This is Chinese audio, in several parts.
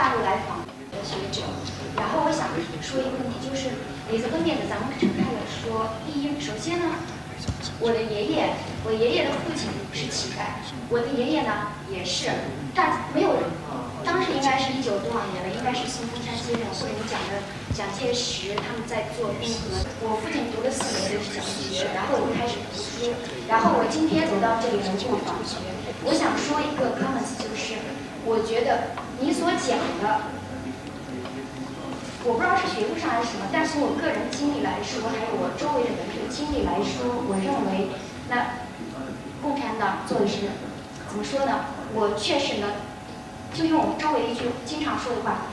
大陆来访的学者。然后我想说一个问题，就是也是分辨的，咱们展开来说。第一，首先呢，我爷爷的父亲是乞丐，我的爷爷呢也是，但没有人。当时应该是19多少年了，应该是孙中山先生或者你讲的蒋介石他们在做共和。我父亲读了4年就是蒋介石，然后我开始读书，然后我今天走到这里来做访学，我想说一个 comments， 就是我觉得你所讲的，我不知道是学术上还是什么，但是我个人经历来说，还有我周围的人这个经历来说，我认为那共产党做的是怎么说呢？我确实呢。就用我们周围一句经常说的话，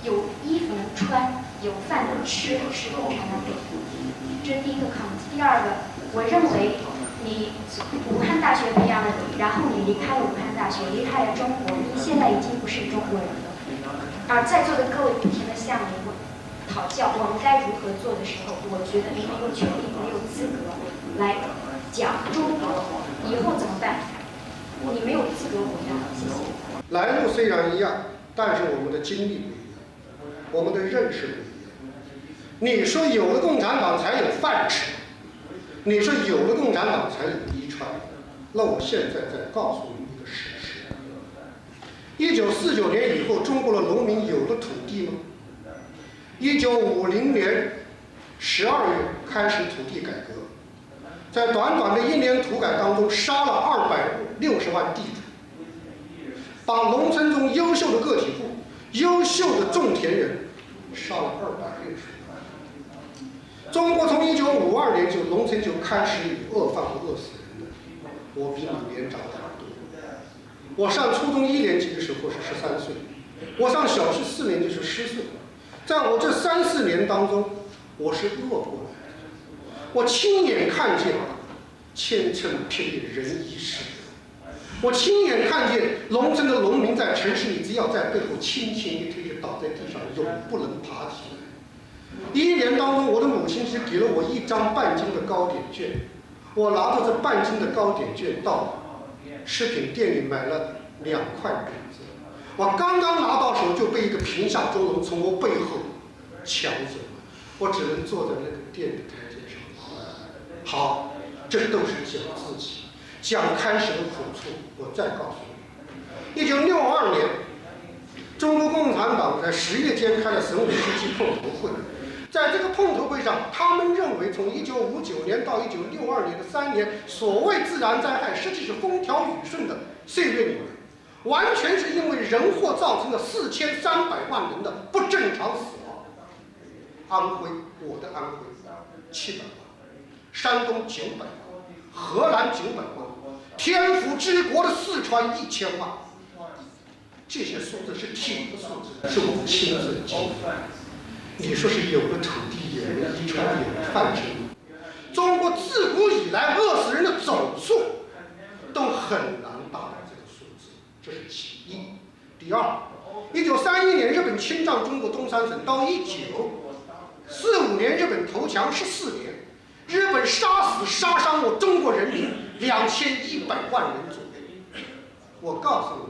有衣服能穿，有饭能吃，是共产党给的。这是第一个 comment。第二个，我认为你武汉大学培养了你，然后你离开了武汉大学，离开了中国，你现在已经不是中国人了。而在座的各位不停地向你讨教我们该如何做的时候，我觉得你没有权利，没有资格来讲中国以后怎么办，你没有资格回答。谢谢。来路虽然一样，但是我们的经历不一样，我们的认识不一样。你说有了共产党才有饭吃，你说有了共产党才有衣穿，那我现在在告诉你一个事实：1949年以后，中国的农民有了土地吗？1950年12月开始土地改革，在短短的1年土改当中，杀了260万地主。把农村中优秀的个体户、优秀的种田人杀了260万。中国从1952年农村就开始有饿饭和饿死人的。我比你年长很多。我上初中1年级的时候是13岁，我上小学4年级是10岁。在我这3、4年当中，我是饿过来的。我亲眼看见千乘霹雳，人一世。我亲眼看见农村的农民在城市里，只要在背后轻轻一推，就倒在地上，永不能爬起来。1年当中，我的母亲只给了我1张半斤的糕点券，我拿着这半斤的糕点券到食品店里买了2块饼子，我刚刚拿到手就被一个贫下中农从我背后抢走了，我只能坐在那个店的台阶上。好，这都是讲自己。讲开始的苦处，我再告诉你：1962年，中国共产党在10月间开了省委书记碰头会，在这个碰头会上，他们认为从1959年到1962年的3年，所谓自然灾害，实际是风调雨顺的岁月里面，完全是因为人祸造成的4300万人的不正常死亡。安徽，我的安徽700万，山东900万，河南900万。天府之国的四川1000万，这些数字是铁的数字，是我们亲自经历。你说是有了土地，有了遗传，有了饭吃。中国自古以来饿死人的总数都很难达到这个数字，这是其一。第二，1931年日本侵占中国东三省，到1945年日本投降14年。日本杀伤我中国人民2100万人左右。我告诉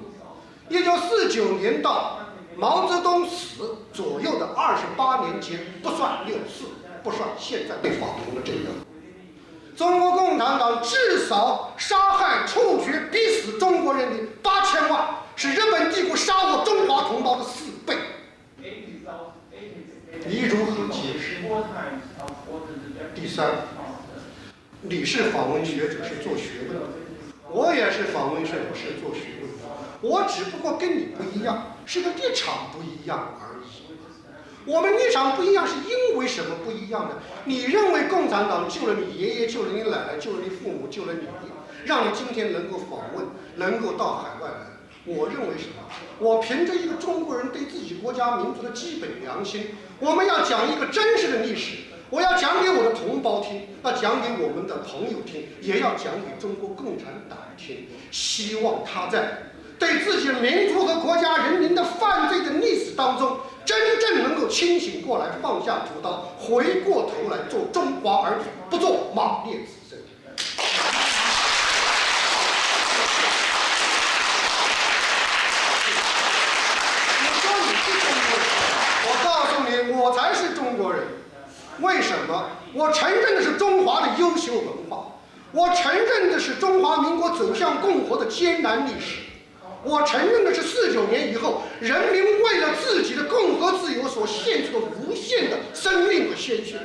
你，1949年到毛泽东死左右的28年间，不算64，不算现在被访问的这个，中国共产党至少杀害、处决、逼死中国人民8000万，是日本帝国杀我中华同胞的4倍。你如何解释？第三，你是访问学者，是做学问的，我也是访问学者，是做学问的。我只不过跟你不一样，是个立场不一样而已。我们立场不一样，是因为什么不一样呢？你认为共产党救了你爷爷，救了你奶奶，救了你父母，救了你，让你今天能够访问，能够到海外来。我认为什么？我凭着一个中国人对自己国家民族的基本良心，我们要讲一个真实的历史，我要讲给我的同胞听，要讲给我们的朋友听，也要讲给中国共产党听。希望他在对自己的民族和国家人民的犯罪的历史当中，真正能够清醒过来，放下屠刀，回过头来做中华儿女，不做马列子孙。你说你自己为什么？我承认的是中华的优秀文化，我承认的是中华民国走向共和的艰难历史，我承认的是49年以后人民为了自己的共和自由所献出的无限的生命和鲜血。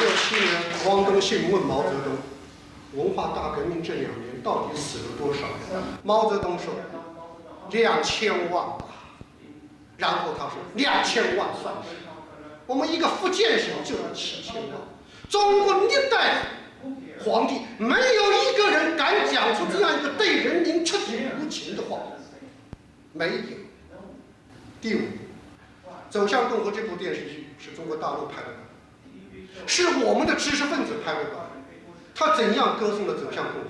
1967年，汪东兴问毛泽东：“文化大革命这2年到底死了多少人？”毛泽东说：“2000万吧。”然后他说：“2000万算什么？我们一个福建省就有7000万。中国历代皇帝没有一个人敢讲出这样一个对人民彻底无情的话，没有。”第5，《走向共和》这部电视剧是中国大陆拍的，是我们的知识分子拍的吧？他怎样歌颂了走向共和？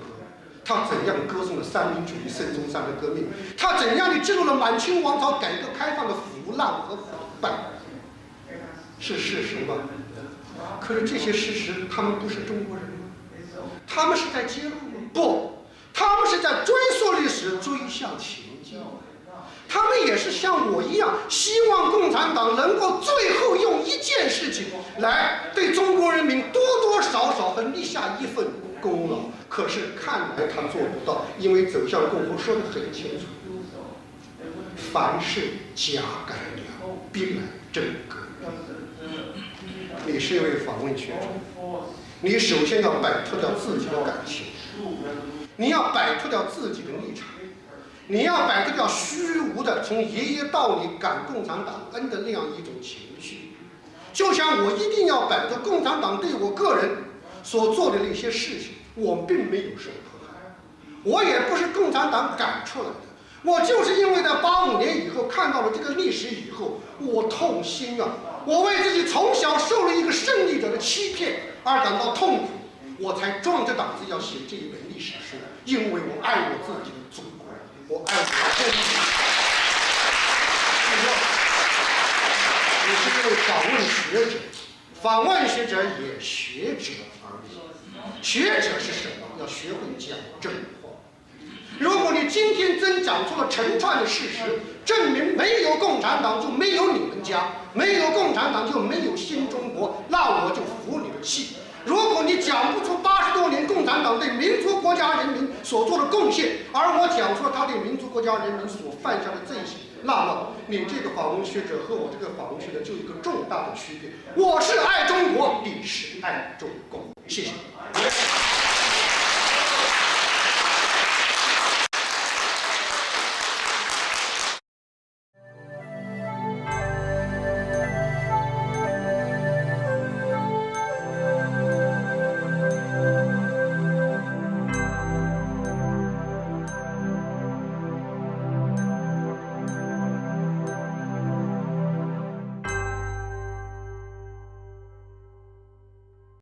他怎样歌颂了三民主义、孙中山的革命？他怎样地记录了满清王朝改革开放的腐烂和腐败？是事实吗？可是这些事实，他们不是中国人吗？他们是在揭露吗？不，他们是在追溯历史，追向前进。他们也是像我一样，希望共产党能够最后用一件事情来对中国人民多多少少地立下一份功劳。可是看来他做不到，因为走向共和说得很清楚：凡是假改良，必然真革。你是一位访问学者，你首先要摆脱掉自己的感情，你要摆脱掉自己的立场。你要摆脱掉虚无的从爷爷到你感共产党恩的那样一种情绪，就像我一定要摆脱共产党对我个人所做的那些事情，我并没有受迫害，我也不是共产党赶出来的，我就是因为在85年以后看到了这个历史以后，我痛心啊！我为自己从小受了一个胜利者的欺骗而感到痛苦，我才壮着胆子要写这一本历史书，因为我爱我自己的祖国。我爱我的你是一位访问学者，访问学者也学者而已。学者是什么？要学会讲真话。如果你今天真讲出了成串的事实，证明没有共产党就没有你们家，没有共产党就没有新中国，那我就服你的气。如果你讲不出80多年共产党对民族国家人民所做的贡献，而我讲出了他对民族国家人民所犯下的罪行，那么你这个访问学者和我这个访问学者就有一个重大的区别：我是爱中国，你是爱中共。谢谢。